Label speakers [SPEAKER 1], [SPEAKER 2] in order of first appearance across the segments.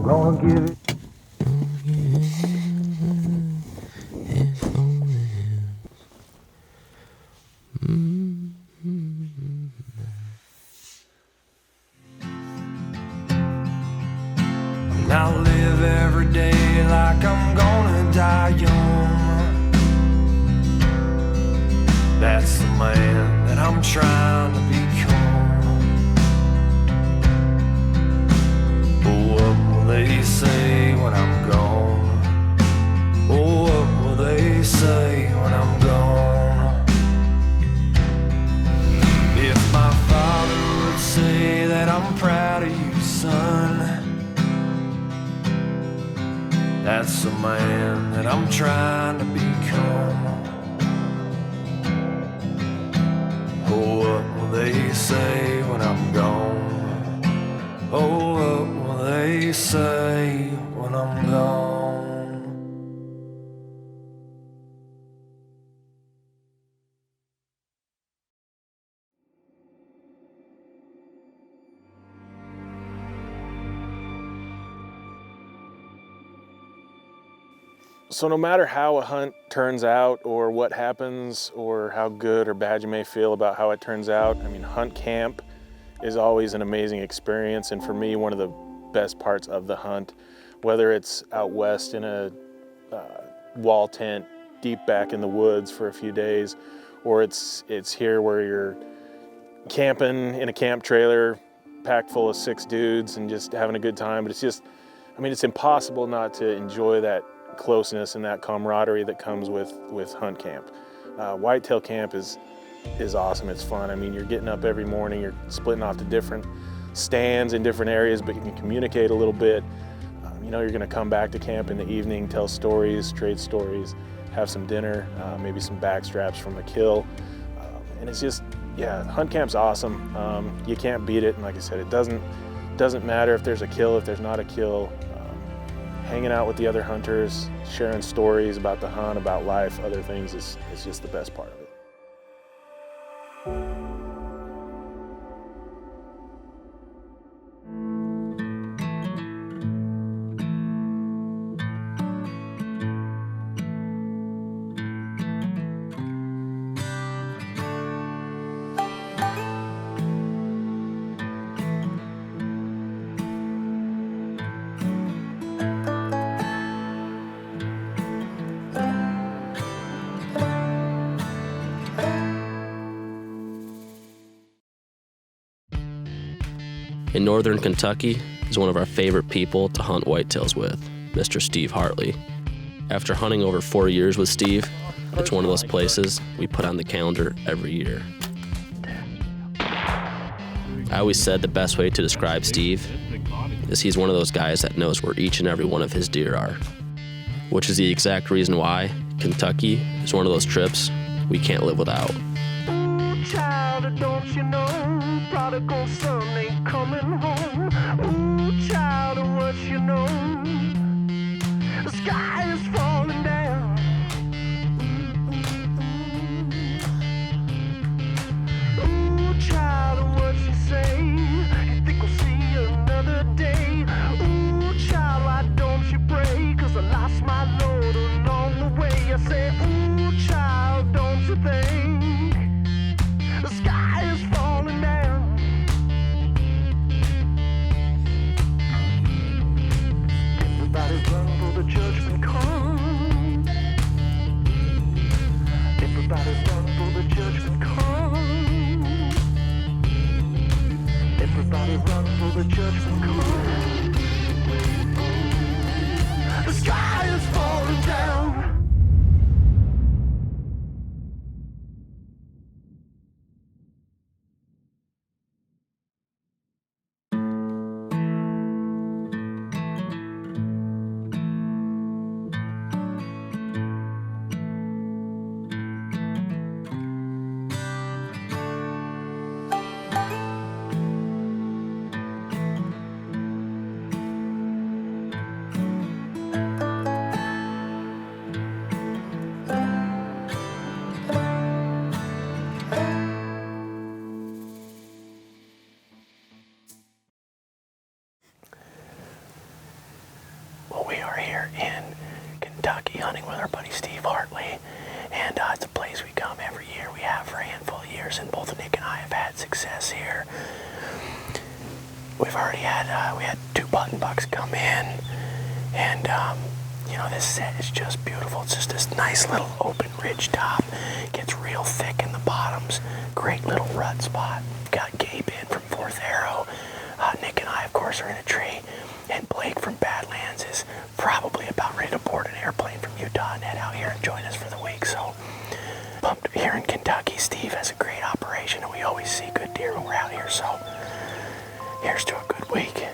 [SPEAKER 1] Gonna give it.
[SPEAKER 2] And I live every day like I'm gonna die young. That's the man that I'm trying to become. Oh, what will they say when I'm gone? Oh, what will they say when I'm gone? If my father would say that I'm proud of you, son, that's the man that I'm trying to become. Oh, what will they say when I'm gone? Oh, what will they say when I'm gone?
[SPEAKER 3] So no matter how a hunt turns out or what happens or how good or bad you may feel about how it turns out, I mean, hunt camp is always an amazing experience, and for me, one of the best parts of the hunt, whether it's out west in a wall tent deep back in the woods for a few days, or it's here where you're camping in a camp trailer packed full of 6 dudes and just having a good time. But it's just, I mean, it's impossible not to enjoy that closeness and that camaraderie that comes with hunt camp. Whitetail camp is awesome. It's fun. I mean, you're getting up every morning, you're splitting off to different stands in different areas, but you can communicate a little bit. You know, you're going to come back to camp in the evening, tell stories, trade stories, have some dinner, maybe some backstraps from a kill. And it's just, yeah, hunt camp's awesome. You can't beat it. And like I said, it doesn't matter if there's a kill, if there's not a kill. Hanging out with the other hunters, sharing stories about the hunt, about life, other things is just the best part of it.
[SPEAKER 4] In northern Kentucky is one of our favorite people to hunt whitetails with, Mr. Steve Hartley. After hunting over 4 years with Steve, it's one of those places we put on the calendar every year. I always said the best way to describe Steve is he's one of those guys that knows where each and every one of his deer are, which is the exact reason why Kentucky is one of those trips we can't live without.
[SPEAKER 2] Ooh, child, don't you know, prodigal son ain't coming home. Ooh, child, what you know, the sky is falling down. Ooh, child, what you say, you think we'll see another day. Ooh, child, why don't you pray, 'cause I lost my load along the way. I say, ooh, child, don't you think the sky is falling down? Everybody run for the judgment come. Everybody run for the judgment come. Everybody run for the judgment come. The sky is falling down.
[SPEAKER 1] with our buddy Steve Hartley, and it's a place we come every year. We have for a handful of years, and both Nick and I have had success here. We've already had we had 2 button bucks come in, and you know, this set is just beautiful. It's just this nice little open ridge top. Gets real thick in the bottoms. Great little rut spot. Got Gabe in from 4th Arrow. Nick and I, of course, are in a tree. And Blake from Badlands is probably about ready to board an airplane from Utah and head out here and join us for the week. So, pumped here in Kentucky. Steve has a great operation, and we always see good deer when we're out here. So, here's to a good week.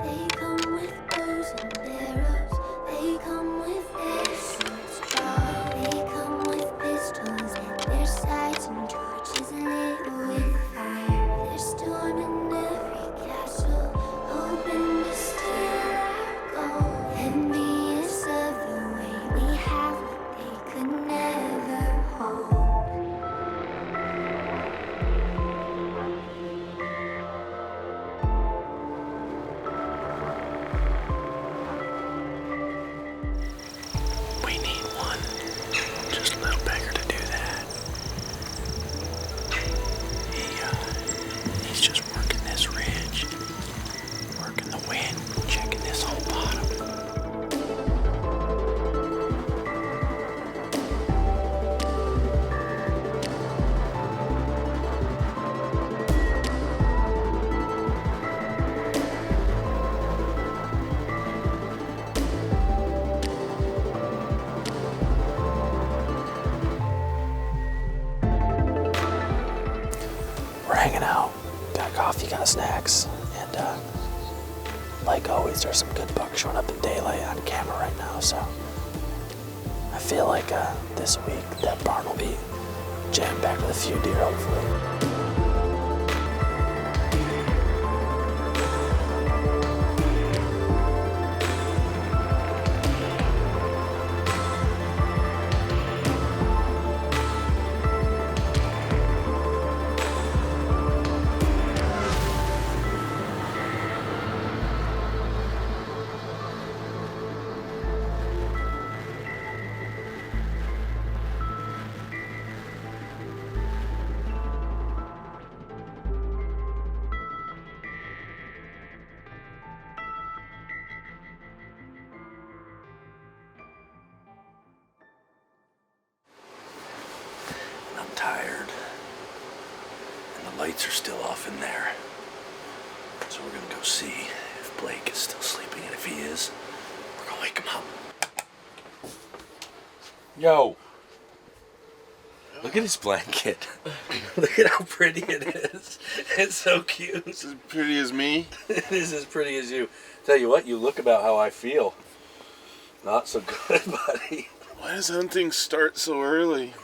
[SPEAKER 5] They come with bows and arrows. They come with their swords drawn. They come with pistols and their sights and torches lit with fire. They're storming every castle, hoping to steal our gold. Envious of the way we have what they could never hold.
[SPEAKER 1] We need one just a little bigger to do that. He's just working this ridge, working the wind, checking this whole bottom. We're hanging out, got coffee, got snacks, and like always, there's some good bucks showing up in daylight on camera right now, so I feel like this week that barn will be jam-packed with a few deer, hopefully. I'm tired, and the lights are still off in there. So we're gonna go see if Blake is still sleeping, and if he is, we're gonna wake him up.
[SPEAKER 6] Yo, look at his blanket. Look at how pretty it is. It's so cute.
[SPEAKER 3] It's as pretty as me.
[SPEAKER 6] It is as pretty as you. Tell you what, you look about how I feel. Not so good, buddy.
[SPEAKER 3] Why does hunting start so early?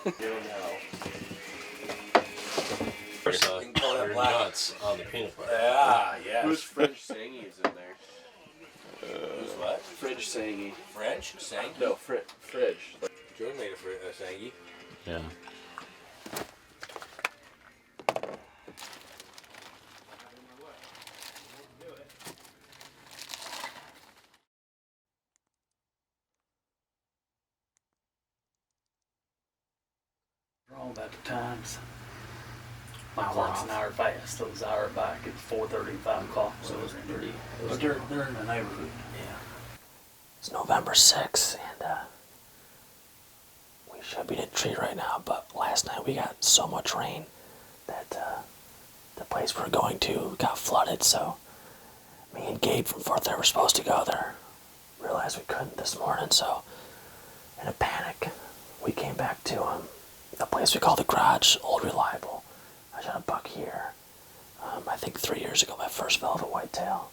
[SPEAKER 6] Nuts
[SPEAKER 7] on the peanut butter.
[SPEAKER 6] Yeah, yeah.
[SPEAKER 7] Who's French Sangies in there?
[SPEAKER 6] Who's what?
[SPEAKER 7] French Sangie.
[SPEAKER 6] French? Sangy?
[SPEAKER 7] No, Fridge.
[SPEAKER 6] Jordan made a Sangy.
[SPEAKER 4] Yeah.
[SPEAKER 1] Wrong about the times. My clock's an hour fast, so it was an hour back at 4:30 and 5 o'clock, so it was pretty. But they're in the neighborhood. Yeah. It's November 6th, and we should be in a tree right now, but last night we got so much rain that the place we're going to got flooded, so me and Gabe from 4th Arrow were supposed to go there. Realized we couldn't this morning, so in a panic, we came back to a place we call the Garage, Old Reliable. I shot a buck here, I think 3 years ago, my first velvet whitetail.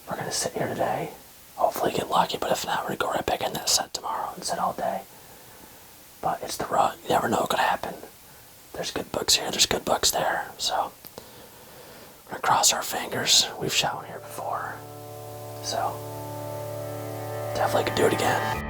[SPEAKER 1] We're gonna sit here today, hopefully get lucky, but if not, we're gonna go right back in that set tomorrow and sit all day. But it's the rut, you never know what could happen. There's good bucks here, there's good bucks there, so we're gonna cross our fingers. We've shot one here before, so definitely could do it again.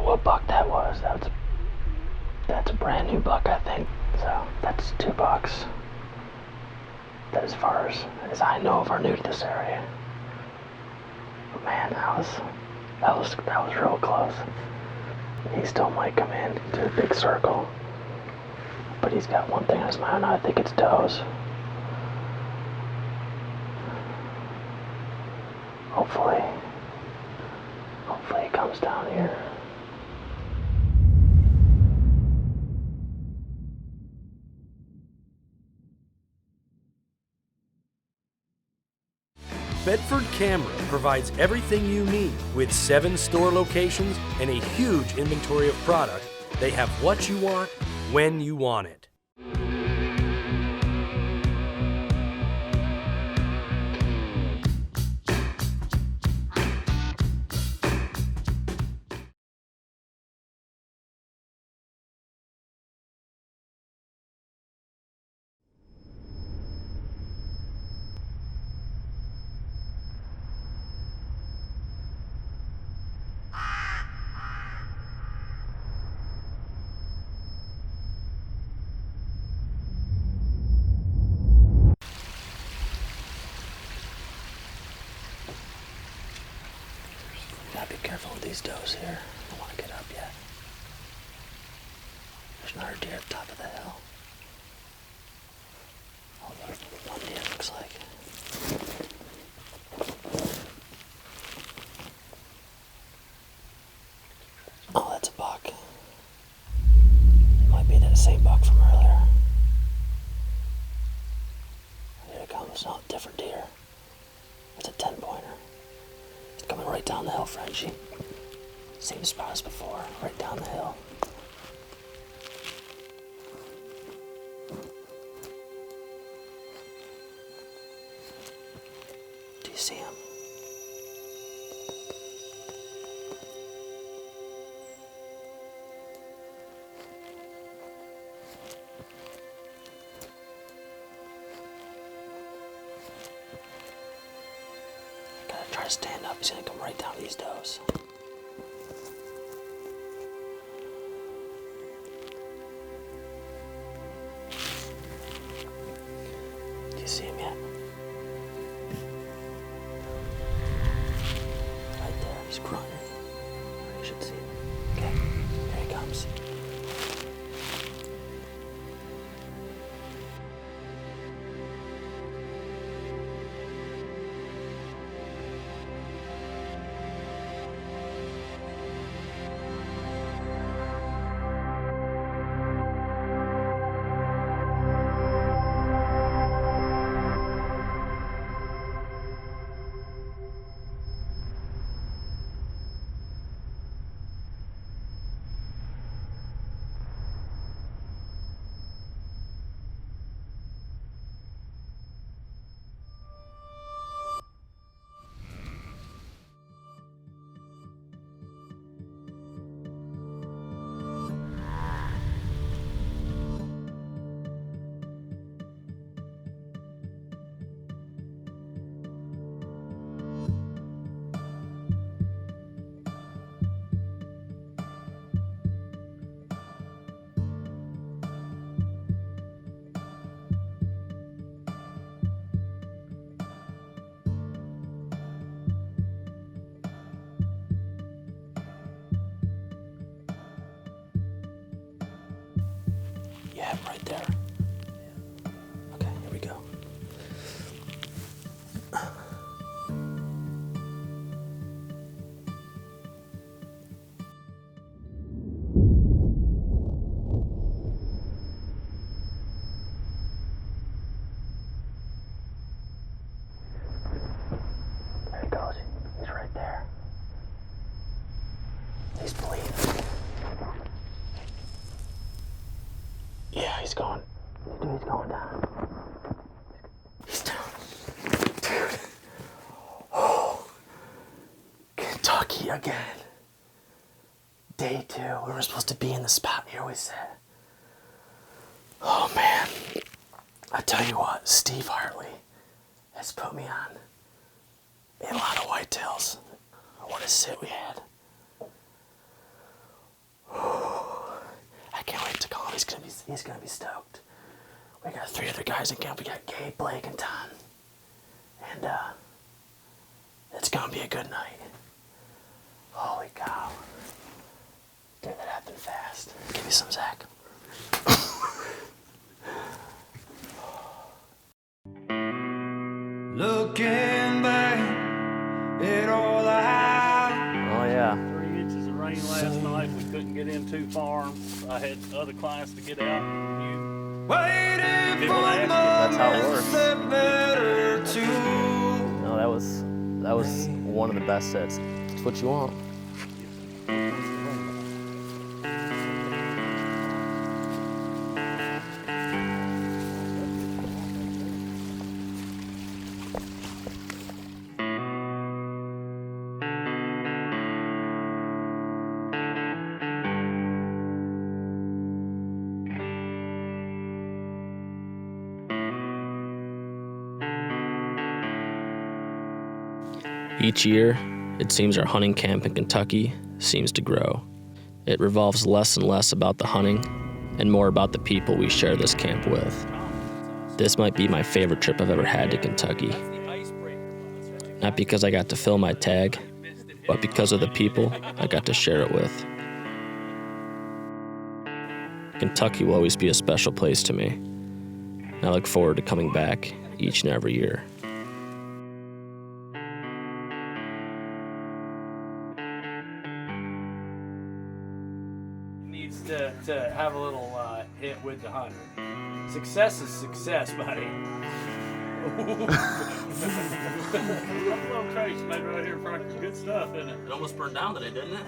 [SPEAKER 1] what buck that was. That's a brand new buck, I think. So that's 2 bucks. That as far as I know of are new to this area. But man, that was real close. He still might come in to a big circle. But he's got one thing on his mind, I think it's does. Hopefully he comes down here.
[SPEAKER 8] Bedford Camera provides everything you need. With 7 store locations and a huge inventory of product, they have what you want, when you want it.
[SPEAKER 1] Gotta be careful with these does here. I don't want to get up yet. There's another deer at the top of the hill. Oh, there's one deer, looks like. Oh, that's a buck. It might be that same buck from earlier. Here it comes. Oh, different deer. It's a 10-pointer. Coming right down the hill, Frenchie. Same spot as before, right down the hill. Do you see him? Gotta try to stand up. He's gonna come right down these does. Do you see him yet? Right there. He's grunting. You should see him. Okay. There he comes. Yeah, right there. Okay, here we go. There he goes. He's right there. He's bleeding. Yeah, he's going. Dude, he's going down. He's down. Dude. Oh. Kentucky again. Day 2. We were supposed to be in the spot here we said. Oh man. I tell you what, Steve Hartley has put me on a lot of whitetails. What a sit we had. he's gonna be stoked. We got 3 other guys in camp. We got Gabe, Blake, and Ton. And it's gonna be a good night. Holy cow. Dude, that happened fast. Give me some, Zach.
[SPEAKER 2] Looking back at all I have.
[SPEAKER 4] Oh yeah.
[SPEAKER 1] 3 inches of rain last night. We couldn't get in too far. I had other clients to get out.
[SPEAKER 2] Waiting
[SPEAKER 1] People
[SPEAKER 2] for
[SPEAKER 1] ask
[SPEAKER 4] That's how it works.
[SPEAKER 2] that better too.
[SPEAKER 4] No, that was one of the best hits. It's what you want. Each year, it seems our hunting camp in Kentucky seems to grow. It revolves less and less about the hunting and more about the people we share this camp with. This might be my favorite trip I've ever had to Kentucky. Not because I got to fill my tag, but because of the people I got to share it with. Kentucky will always be a special place to me, and I look forward to coming back each and every year.
[SPEAKER 1] Needs to have a little hit with the hunter. Success is success, buddy. I'm a little crazy, made right here in front of you. Good stuff, isn't it?
[SPEAKER 4] It almost burned down today, didn't it?